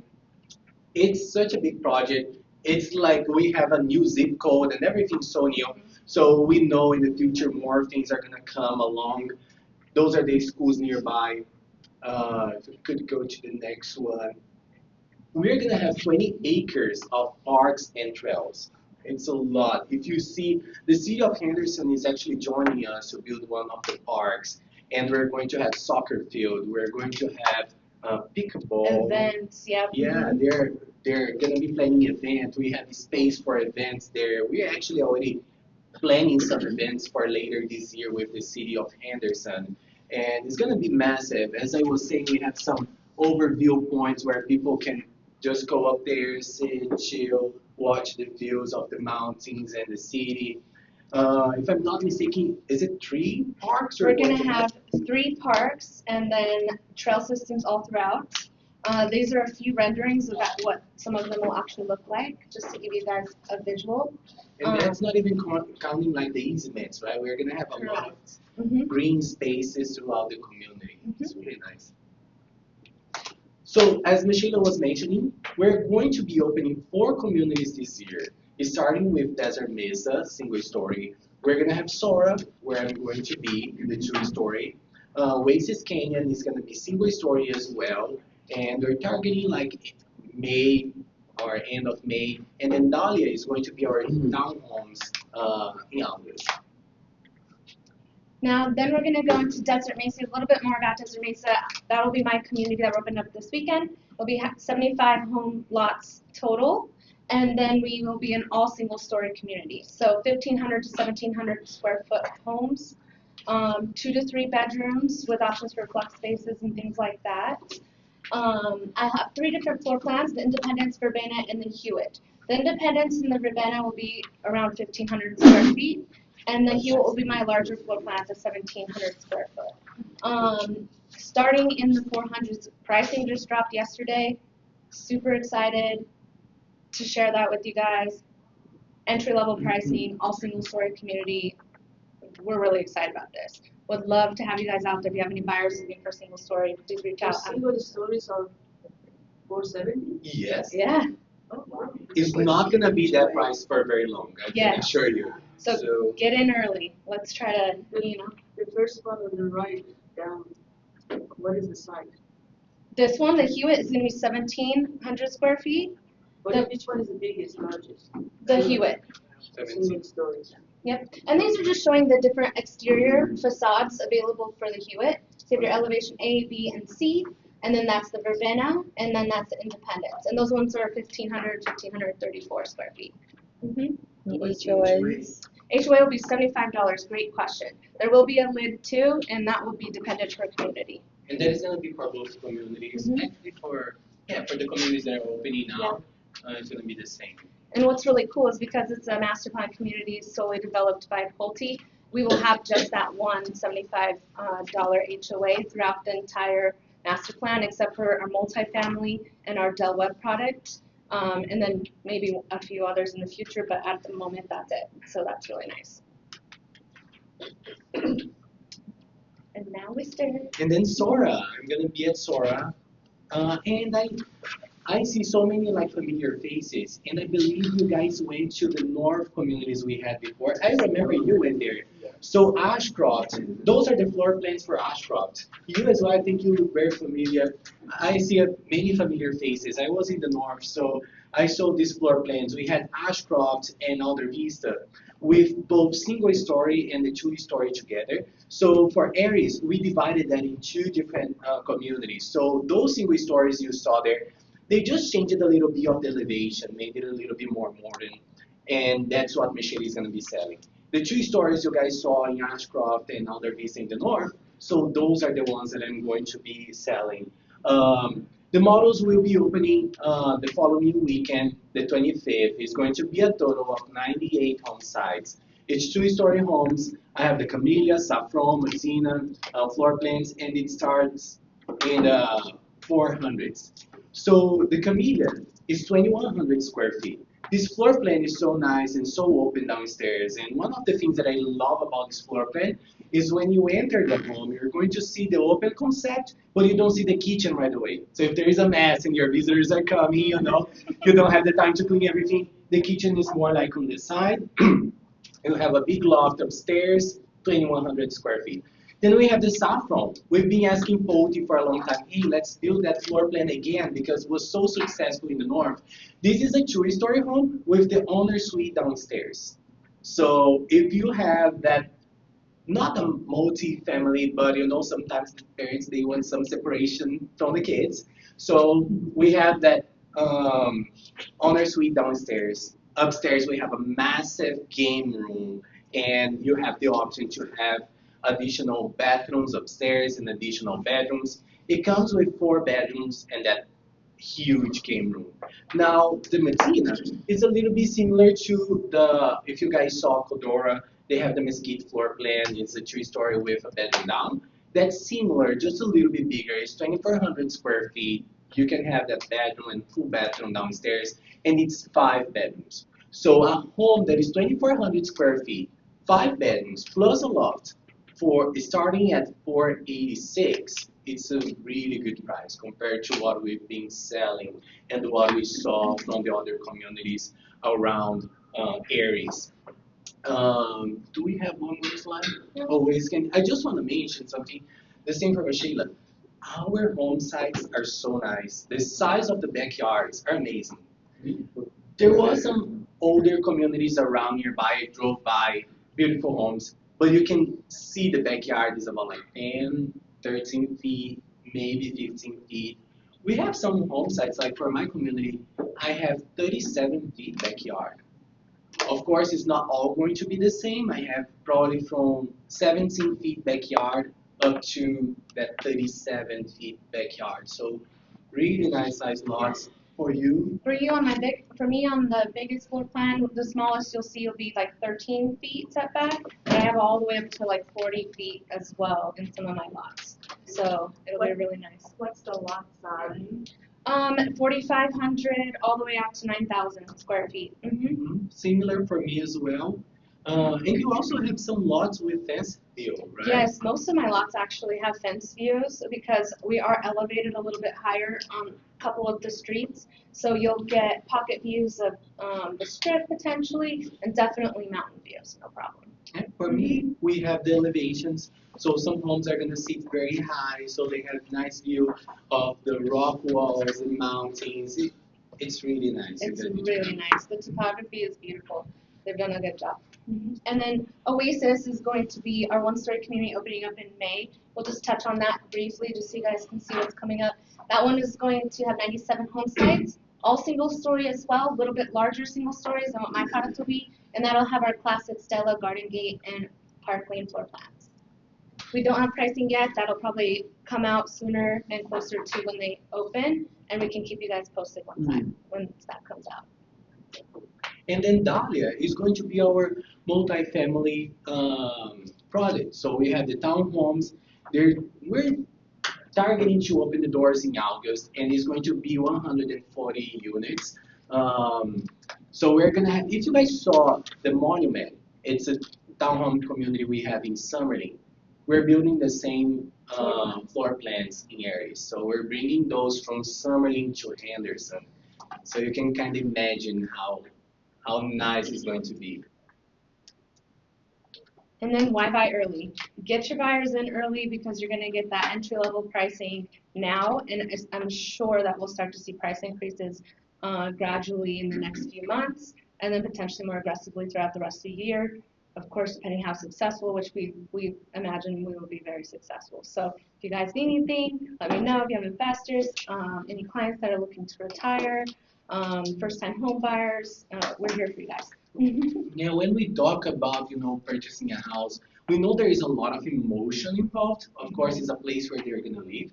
It's such a big project. It's like we have a new zip code and everything's so new. So we know in the future more things are gonna come along. Those are the schools nearby. If we could go to the next one. We're gonna have 20 acres of parks and trails. It's a lot. If you see, the city of Henderson is actually joining us to build one of the parks, and we're going to have soccer field. We're going to have pickleball. Events, yep. Yeah, they're gonna be planning events. We have space for events there. We are actually already planning some events for later this year with the city of Henderson. And it's gonna be massive. As I was saying, we have some overview points where people can just go up there, sit, chill, watch the views of the mountains and the city. If I'm not mistaken, is it 3 parks? We're gonna have 3 parks and then trail systems all throughout. These are a few renderings of what some of them will actually look like, just to give you guys a visual. And that's not even counting like the easements, right? We're gonna have a lot of green spaces throughout the community. It's really nice. So as Michelle was mentioning, we're going to be opening 4 communities this year, starting with Desert Mesa, single story. We're gonna have Sora, where I'm going to be, the 2-story. Oasis Canyon is gonna be single story as well, and we're targeting like May or end of May. And then Dahlia is going to be our townhomes in August. Now, then we're going to go into Desert Mesa, a little bit more about Desert Mesa. That will be my community that we're opening up this weekend. It'll be 75 home lots total, and then we will be an all single-story community. So 1,500 to 1,700 square foot homes, 2 to 3 bedrooms with options for flex spaces and things like that. I have 3 different floor plans: the Independence, Verbena, and the Hewitt. The Independence and the Verbena will be around 1,500 square feet. And the Hewitt will be my larger floor plans of 1,700 square foot. Starting in the 400s, pricing just dropped yesterday. Super excited to share that with you guys. Entry level pricing, all single story community. We're really excited about this. Would love to have you guys out there. If you have any buyers looking for single story, please reach out. Single stories are 470? Yes. Yeah. Oh, wow. It's not gonna be that price for very long, I can assure you. So get in early. Let's try to, The first one on the right down, what is the size? This one, the Hewitt, is going to be 1,700 square feet. Which one is the biggest, largest? The Hewitt. Single stories. Yep. And these are just showing the different exterior facades available for the Hewitt. So you have your elevation A, B, and C, and then that's the Verbena, and then that's the Independence. And those ones are 1,500, 1,534 square feet. HOAs? HOA will be $75. Great question. There will be a lid too, and that will be dependent per community. And that is gonna be for both communities. Actually for the communities that are opening now, it's gonna be the same. And what's really cool is because it's a master plan community solely developed by Pulte, we will have just that one $75 HOA throughout the entire master plan, except for our multifamily and our Del Webb product, and then maybe a few others in the future, but at the moment, that's it. So that's really nice. And now we start. And then Sora, I'm gonna be at Sora, and I see so many like familiar faces, and I believe you guys went to the North communities we had before. I remember you went there. So Ashcroft, those are the floor plans for Ashcroft. You as well, I think you look very familiar. I see many familiar faces. I was in the North, so I saw these floor plans. We had Ashcroft and Alder Vista with both single story and the 2-story together. So for Aries, we divided that in 2 different communities. So those single stories you saw there, they just changed a little bit of the elevation, made it a little bit more modern, and that's what Michelle is going to be selling. The 2 stories you guys saw in Ashcroft and Alder Vista in the North, so those are the ones that I'm going to be selling. The models will be opening the following weekend, the 25th. It's going to be a total of 98 home sites. It's 2-story homes. I have the Camellia, Saffron, Messina floor plans, and it starts in the 400s. So the Camellia is 2,100 square feet. This floor plan is so nice and so open downstairs. And one of the things that I love about this floor plan is when you enter the home, you're going to see the open concept, but you don't see the kitchen right away. So if there is a mess and your visitors are coming, you don't have the time to clean everything, the kitchen is more like on the side. You have a big loft upstairs, 2,100 square feet. Then we have the saffron. We've been asking Pulte for a long time, hey, let's build that floor plan again because it was so successful in the north. This is a two-story home with the owner suite downstairs. So if you have that, not a multi-family, but sometimes the parents they want some separation from the kids. So we have that owner suite downstairs. Upstairs we have a massive game room, and you have the option to have additional bathrooms upstairs and additional bedrooms. It comes with 4 bedrooms and that huge game room. Now, the Medina is a little bit similar to if you guys saw Codora, they have the Mesquite floor plan. It's a 3-story with a bedroom down. That's similar, just a little bit bigger. It's 2,400 square feet. You can have that bedroom and full bathroom downstairs, and it's 5 bedrooms. So a home that is 2,400 square feet, 5 bedrooms, plus a loft, for starting at 486, it's a really good price compared to what we've been selling and what we saw from the other communities around Aries. Do we have one more slide? Always can. I just want to mention something. The same for Sheila. Our home sites are so nice. The size of the backyards are amazing. There was some older communities around nearby. I drove by beautiful homes, but you can see the backyard is about like 10, 13 feet, maybe 15 feet. We have some home sites, like for my community, I have 37 feet backyard. Of course, it's not all going to be the same. I have probably from 17 feet backyard up to that 37 feet backyard. So really nice size lots for you. For me on the biggest floor plan, the smallest you'll see will be like 13 feet setback, but I have all the way up to like 40 feet as well in some of my lots. So it'll be really nice. What's the lot size? 4,500 all the way out to 9,000 square feet. Similar for me as well. And you also have some lots with fence view, right? Yes, most of my lots actually have fence views because we are elevated a little bit higher on a couple of the streets. So you'll get pocket views of the strip potentially, and definitely mountain views, no problem. And for me, we have the elevations. So some homes are gonna sit very high, so they have nice view of the rock walls and mountains. It's really nice. It's really nice. The topography is beautiful. They've done a good job. And then Oasis is going to be our one-story community opening up in May. We'll just touch on that briefly just so you guys can see what's coming up. That one is going to have 97 home sites, all single-story as well, a little bit larger single stories than what my product will be. And that'll have our classic Stella, Garden Gate, and Park Lane floor plans. We don't have pricing yet. That'll probably come out sooner and closer to when they open, and we can keep you guys posted once that comes out. And then Dahlia is going to be our multi-family project. So we have the townhomes. We're targeting to open the doors in August, and it's going to be 140 units. So we're gonna have, if you guys saw the monument, it's a townhome community we have in Summerlin. We're building the same floor plans in Aries. So we're bringing those from Summerlin to Henderson. So you can kind of imagine how nice it's going to be. And then why buy early? Get your buyers in early because you're going to get that entry-level pricing now, and I'm sure that we'll start to see price increases gradually in the next few months, and then potentially more aggressively throughout the rest of the year. Of course, depending how successful, which we imagine we will be very successful. So if you guys need anything, let me know. If you have investors, any clients that are looking to retire, first-time home buyers, we're here for you guys. Now, when we talk about purchasing a house, we know there is a lot of emotion involved. Of course, it's a place where they're gonna live,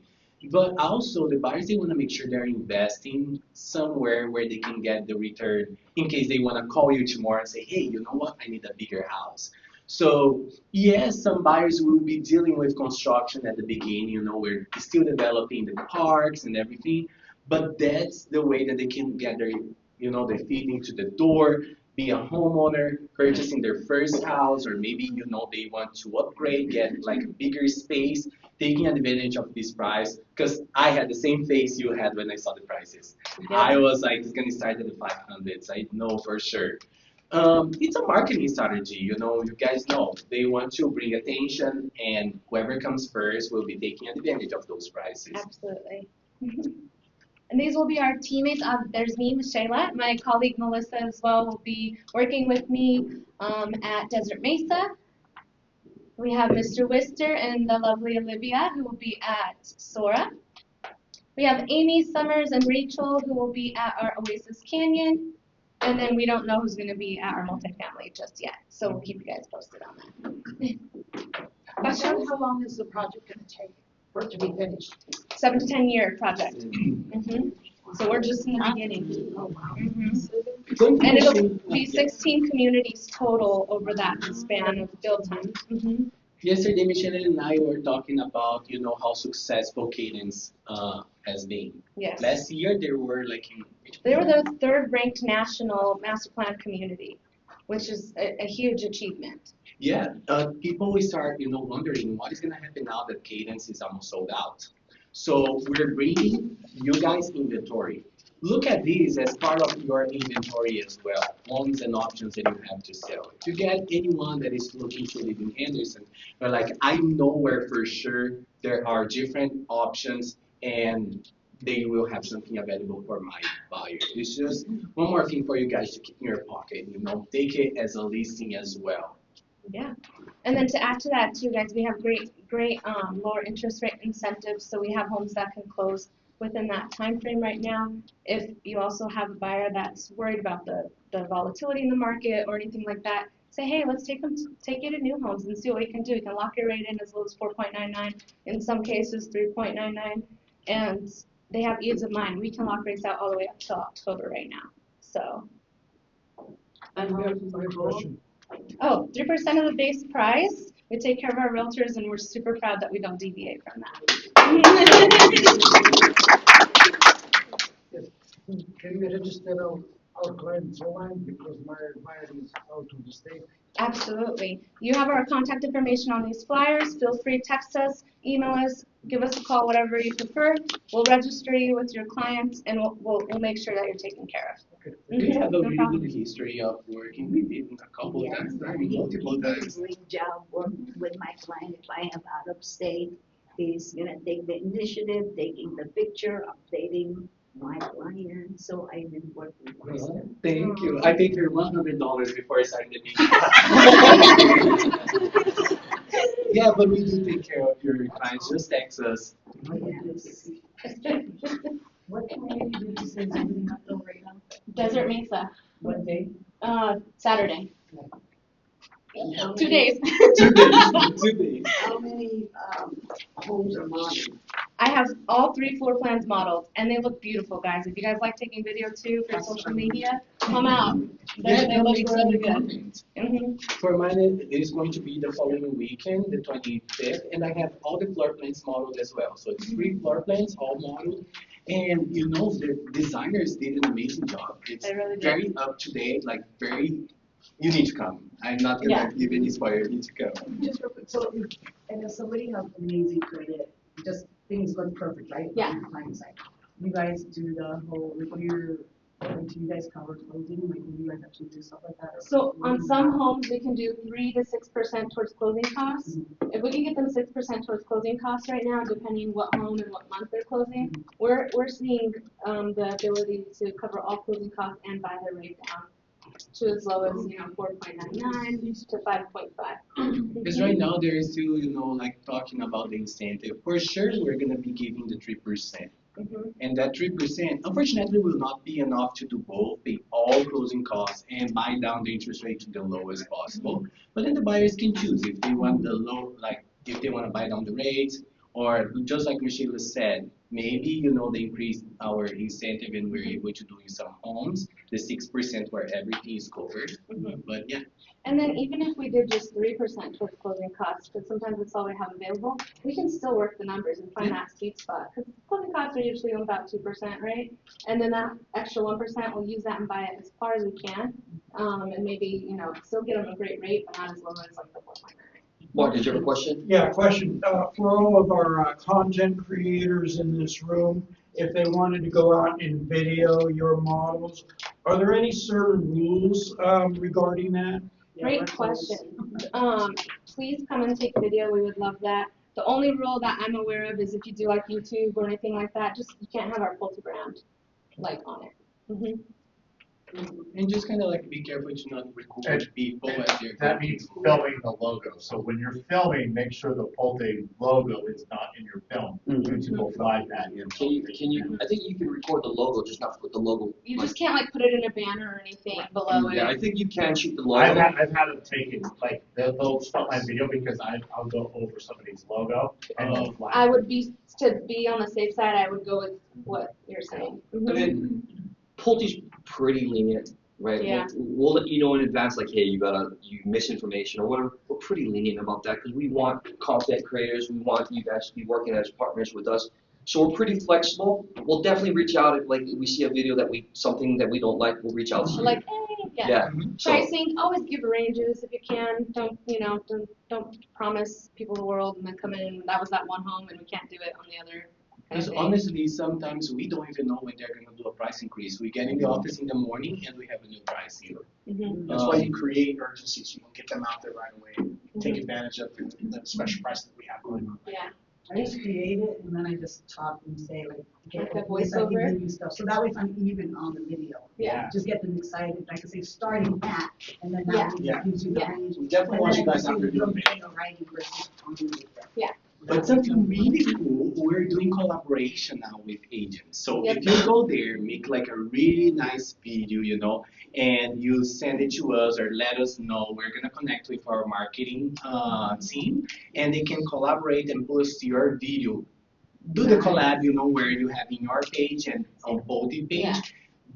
but also the buyers they want to make sure they're investing somewhere where they can get the return in case they want to call you tomorrow and say, hey, you know what? I need a bigger house. So yes, some buyers will be dealing with construction at the beginning. We're still developing the parks and everything, but that's the way that they can get their feet into the door, be a homeowner, purchasing their first house, or maybe they want to upgrade, get like a bigger space, taking advantage of this price. Because I had the same face you had when I saw the prices. I was like, it's gonna start at the 500s. I know for sure. It's a marketing strategy, you know, you guys know. They want to bring attention, and whoever comes first will be taking advantage of those prices. Absolutely. And these will be our teammates. There's me, Michela. My colleague Melissa as well will be working with me at Desert Mesa. We have Mr. Wister and the lovely Olivia who will be at Sora. We have Amy, Summers, and Rachel who will be at our Oasis Canyon. And then we don't know who's going to be at our multifamily just yet. So we'll keep you guys posted on that. Questions? How long is the project gonna take for it to be finished? 7 to 10 year project. So we're just in the beginning. Oh, wow. And it'll be 16 communities total over that span of build time. Yesterday, Michelle and I were talking about, you know, how successful Cadence has been. Yes. Last year, they were like in. They were the 3rd ranked national master plan community, which is a huge achievement. Yeah, people will start, you know, wondering what is going to happen now that Cadence is almost sold out. So we're bringing you guys inventory. Look at these as part of your inventory as well, homes and options that you have to sell. If you get anyone that is looking to live in Henderson, they're like, I know where for sure there are different options and they will have something available for my buyer. It's just one more thing for you guys to keep in your pocket, you know, take it as a listing as well. Yeah, and then to add to that too, guys, we have great lower interest rate incentives, so we have homes that can close within that time frame right now. If you also have a buyer that's worried about the volatility in the market or anything like that, say, hey, let's take you to new homes and see what we can do. You can lock your rate in as low as 4.99, in some cases 3.99, and they have ease of mind. We can lock rates out all the way up to October right now. So. And my question. Oh, 3% of the base price. We take care of our realtors, and we're super proud that we don't deviate from Yes. Can we register our clients online because my buyer is out of the state? Absolutely. You have our contact information on these flyers. Feel free to text us, email us, give us a call, whatever you prefer. We'll register you with your clients, and we'll make sure that you're taken care of. Okay. We have a really good history of working with it a couple of times, I mean, multiple times. He did a great job working with my client. If I am out of state, he's gonna take the initiative, taking the picture, updating my client. So I've been working with him. Thank you. I paid her $100 before I signed the deal. Yeah, but we do take care of your clients. Just text us. Yes. What community did you say is opening up though right now? Desert Mesa. What day? Saturday. How 2 many- days. 2 days. 2 days. How many homes are modeled? I have all 3 floor plans modeled, and they look beautiful, guys. If you guys like taking video too for social media, come out. They look really good. For mine, it is going to be the following weekend, the 25th, and I have all the floor plans modeled as well. So it's 3 floor plans, all modeled. And you know, the designers did an amazing job. It's They really did. very up to date, like you need to come. I'm not gonna give any spoiler, you need to come. Just real quick, so if somebody has amazing credit, just things look perfect, right? Yeah. On hindsight. You guys do the whole, like, do you guys cover closing, like, do you guys actually do stuff like that? Or So on what some do you homes, we can do 3 to 6% towards closing costs. If we can get them 6% towards closing costs right now, depending what home and what month they're closing, we're seeing the ability to cover all closing costs and buy their rate down to as low as 4.99 to 5.5. Because right now there is still, you know, like talking about the incentive. For sure, we're gonna be giving the 3%. And that 3%, unfortunately, will not be enough to do both, pay all closing costs and buy down the interest rate to the lowest possible. But then the buyers can choose if they want the low, like if they want to buy down the rates, or just like Michelle said, maybe, you know, they increased our incentive and we're able to do in some homes the 6% where everything is covered. But yeah. And then even if we did just 3% towards closing costs, because sometimes it's all we have available, we can still work the numbers and find that sweet spot. Because closing costs are usually about 2%, right? And then that extra 1%, we'll use that and buy it as far as we can, and maybe still get them a great rate, but not as low as like the 4.9. Mark, did you have a question? Yeah, question. For all of our content creators in this room, if they wanted to go out and video your models. Are there any certain rules regarding that? Great question. Please come and take video. We would love that. The only rule that I'm aware of is if you do like YouTube or anything like that, just you can't have our Pulte brand like on it. Mm-hmm. And just kind of like be careful to not record people as they're That means filming the logo. So when you're filming, make sure the Pulte logo is not in your film. YouTube will flag that in. Can you, I think you can record the logo, just not put the logo. You just can't like put it in a banner or anything below Yeah, it. I think you can shoot the logo. I've had them take it, like, they'll stop my video because I'll go over somebody's logo and they'll flag I it. would to be on the safe side, I would go with what you're saying. I mean, Pulte's pretty lenient, right? Yeah. We'll let you know in advance, like, hey, you misinformation or whatever. We're pretty lenient about that because we want content creators. We want you guys to be working as partners with us. So we're pretty flexible. We'll definitely reach out if like we see a video that something that we don't like. We'll reach out to you. Like, hey, Yeah. So, pricing, always give ranges if you can. Don't promise people the world and then come in and that was that one home and we can't do it on the other. Because honestly, sometimes we don't even know when they're going to do a price increase. We get in the office in the morning and we have a new price here. That's why you create urgency, so you can get them out there right away, take advantage of the special price that we have going on. Yeah. I just create it and then I just talk and say like, Like get a voiceover? new stuff. So that way if I'm even on the video. Yeah. Just get them excited. Like I say, starting at, and then Yeah. that gives you the range. We definitely want you guys out there doing it. Writing versus on the video. Yeah. But something really cool, we're doing collaboration now with agents. So if you go there, make like a really nice video, and you send it to us or let us know, we're gonna connect with our marketing team, and they can collaborate and post your video. Do the collab, where you have in your page and on Pulte page. Yeah.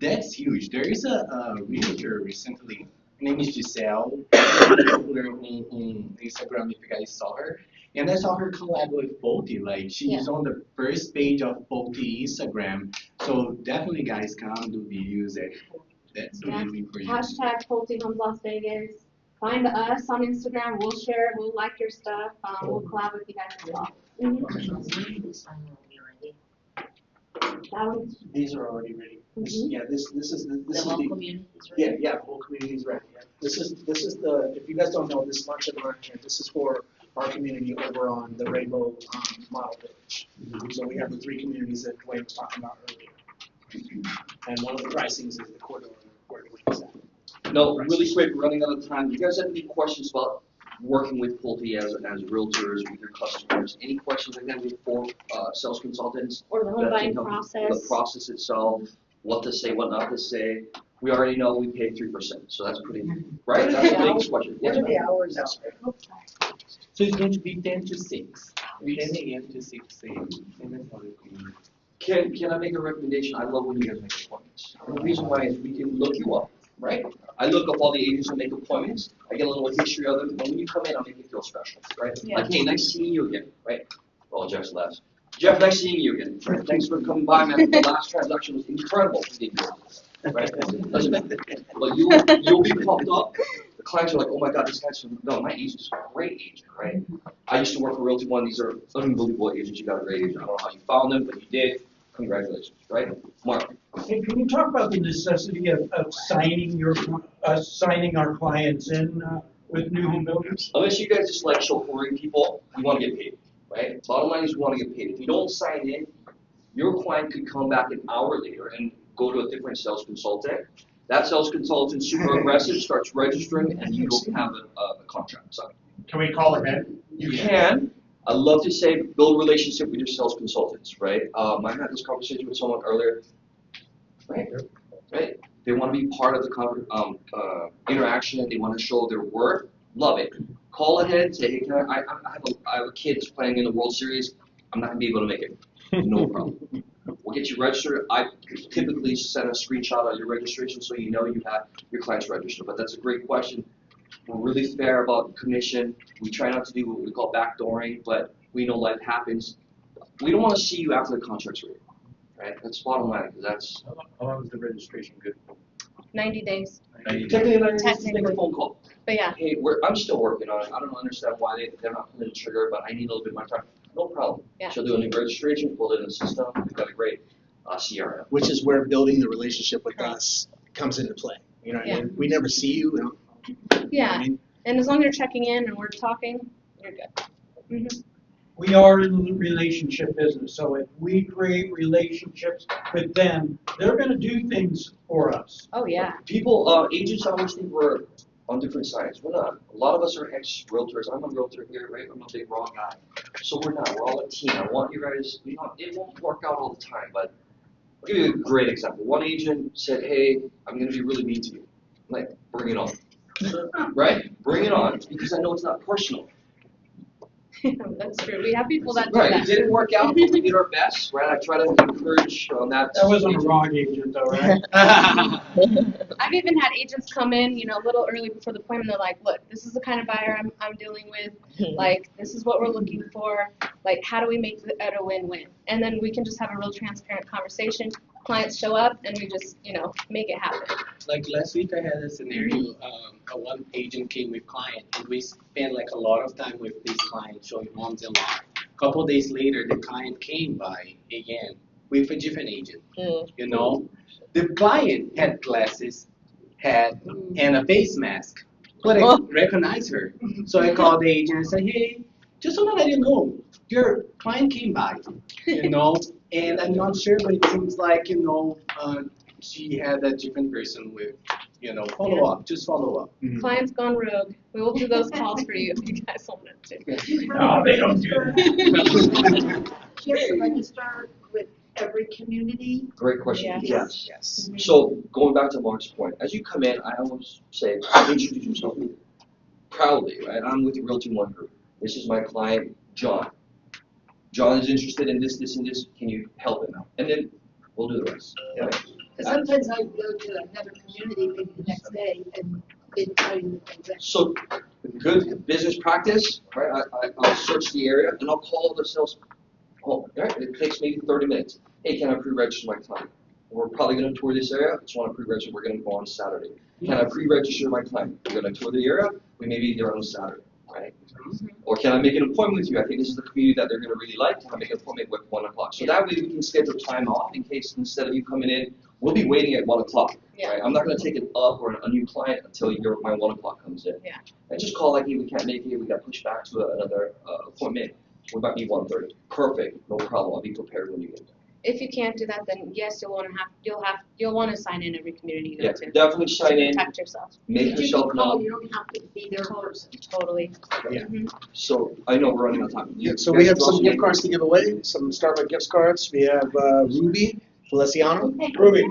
That's huge. There is a realtor recently. Her name is Giselle. Popular on Instagram if you guys saw her. And I saw her collab with Pulte. Like she's on the first page of Pulte Instagram. So definitely, guys, come do videos. That's amazing for you. Hashtag Pulte Homes Las Vegas. Find us on Instagram. We'll share it. We'll like your stuff. We'll collab with you guys as well. That one's These are already ready. Yeah, this is the whole community is Yeah, the whole community is ready. Yeah. This is the, if you guys don't know, this lunch at the restaurant, this is for our community over on the Rainbow Model Village. So we have the 3 communities that Dwayne was talking about earlier. And one of the pricings is the corridor where Dwayne is at. no, really quick, running out of time. Do you guys have any questions about working with Pulte as realtors, with your customers? Any questions like that with sales consultants? or the home that buying can help process. The process itself, what to say, what not to say. We already know we pay 3%, so that's pretty, right? That's the biggest question. What Yes, are the ma'am. hours? So it's going to be 10 to 6. 10 a.m. to 6 a.m. And that's how it goes. Can I make a recommendation? I love when you guys make appointments. And the reason why is we can look you up, right? I look up all the agents who make appointments. I get a little history of them. And when you come in, I'll make you feel special, right? Like, hey, nice seeing you again, right? Well, Jeff's left. Jeff, nice seeing you again. Right? Thanks for coming by, man. The last transaction was incredible. Right? But you'll be pumped up. The clients are like, oh my God, this guy's my agent's a great agent, right? I used to work for Realty One. These are unbelievable agents. You got a great agent. I don't know how you found them, but you did. Congratulations, right? Mark. Hey, can you talk about the necessity of signing our clients in with new home builders? Unless you guys just like chauffeuring people, you want to get paid, right? Bottom line is you want to get paid. If you don't sign in, your client could come back an hour later and go to a different sales consultant. That sales consultant, super aggressive, starts registering, and you don't have a contract signed. Can we call ahead? You can. I love to say build a relationship with your sales consultants, right? I had this conversation with someone earlier, right? They want to be part of the interaction. They want to show their worth. Love it. Call ahead. Say, hey, I have a kid that's playing in the World Series. I'm not going to be able to make it. No problem. We'll get you registered. I typically send a screenshot of your registration so you know you have your clients registered. But that's a great question. We're really fair about commission. We try not to do what we call backdooring, but we know life happens. We don't want to see you after the contract's ready, right? That's bottom line, because that's... How long is the registration good? 90 days. Technically, just make a phone call. But yeah. Hey, I'm still working on it. I don't understand why they're not pulling the trigger, but I need a little bit more time. No problem. Yeah. She'll do a new registration, pull it in the system. We got a great CRM. which is where building the relationship with us comes into play. You know what I mean? We never see you. You know what I Yeah, mean? and as long as you're checking in and we're talking, you're good. We are in the relationship business, so if we create relationships with them, they're gonna do things for us. Oh, yeah. People, agents always think we're on different sides. We're not. A lot of us are ex-realtors. I'm a realtor here, right? I'm a big raw guy. So we're not. We're all a team. I want you guys, you know, it won't work out all the time, but I'll give you a great example. One agent said, hey, I'm going to be really mean to you. I'm like, bring it on. Right? Bring it on, because I know it's not personal. That's true. We have people that do Right, that. it didn't work out, but we did our best, right? I try to encourage on that. That wasn't a wrong agent though, right? I've even had agents come in, you know, a little early before the appointment. They're like, look, this is the kind of buyer I'm dealing with. Like, this is what we're looking for. Like, how do we make it a win-win? And then we can just have a real transparent conversation. Clients show up and we just, you know, make it happen. Like last week, I had a scenario. One agent came with client, and we spent like a lot of time with this client, showing homes and lot. Couple days later, the client came by again with a different agent. You know, the client had glasses, hat, and a face mask, but I recognized her. So I called the agent and said, "Hey, just want to let you know, your client came by, you know, and I'm not sure, but it seems like, you know, she had a different person with, you know, follow up, just follow up." Clients gone rogue. We will do those calls for you if you guys want it to. No, they don't do that. Do you have to register with every community? Great question. Yes. Yes. So going back to Mark's point, as you come in, I always say, introduce yourself proudly, right? I'm with the Realty One Group. This is my client, John. John is interested in this, this, and this. Can you help him out? And then we'll do the rest. Yeah. Sometimes I go to another community maybe the next day and they tell you the things that. So good business practice, right? I'll search the area and I'll call the sales. Oh, right? It takes maybe 30 minutes. Hey, can I pre-register my client? We're probably going to tour this area. I just want to pre-register. We're going to go on Saturday. Can I pre-register my client? We're going to tour the area. We may be there on Saturday, right? Or can I make an appointment with you? I think this is the community that they're going to really like. Can I make an appointment with 1 o'clock? So that way we can schedule time off in case instead of you coming in, we'll be waiting at 1 o'clock. Right? I'm not going to take it up or a new client until my 1 o'clock comes in. Yeah. And just call like, hey, we can't make it. We got pushed back to another appointment. We might be 1:30. Perfect. No problem. I'll be prepared when you get there. If you can't do that, then yes, you'll want to sign in every community you go Yeah, to. definitely sign in. Protect yourself. Make yourself known. You don't have to be there first. Totally. Yeah. So I know we're running out of time. Yeah, so we have some gift cards to give away, some Starbucks gift cards. We have Ruby Feliciano. Ruby.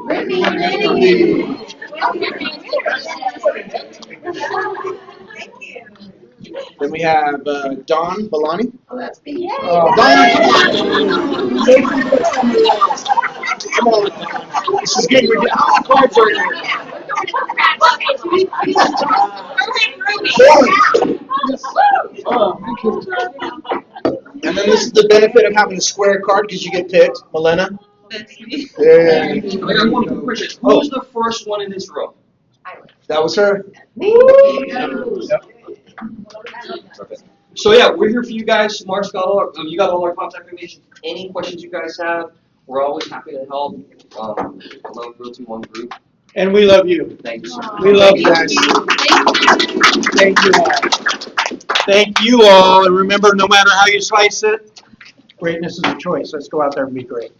Then we have Don Balani. Oh, that's me. Come on. This is getting ridiculous. How many cards are And then this is the benefit of having a square card because you get picked. Milena? That's me. Yeah. I got one quick question. Who was the first one in this room? That was her. Okay. So yeah, we're here for you guys. Mark's got you got all our contact information. Any questions you guys have, we're always happy to help. I love Realty One Group. And we love you. Thank you so much. We love you guys. Thank you all. Thank you all. And remember, no matter how you slice it, greatness is a choice. Let's go out there and be great.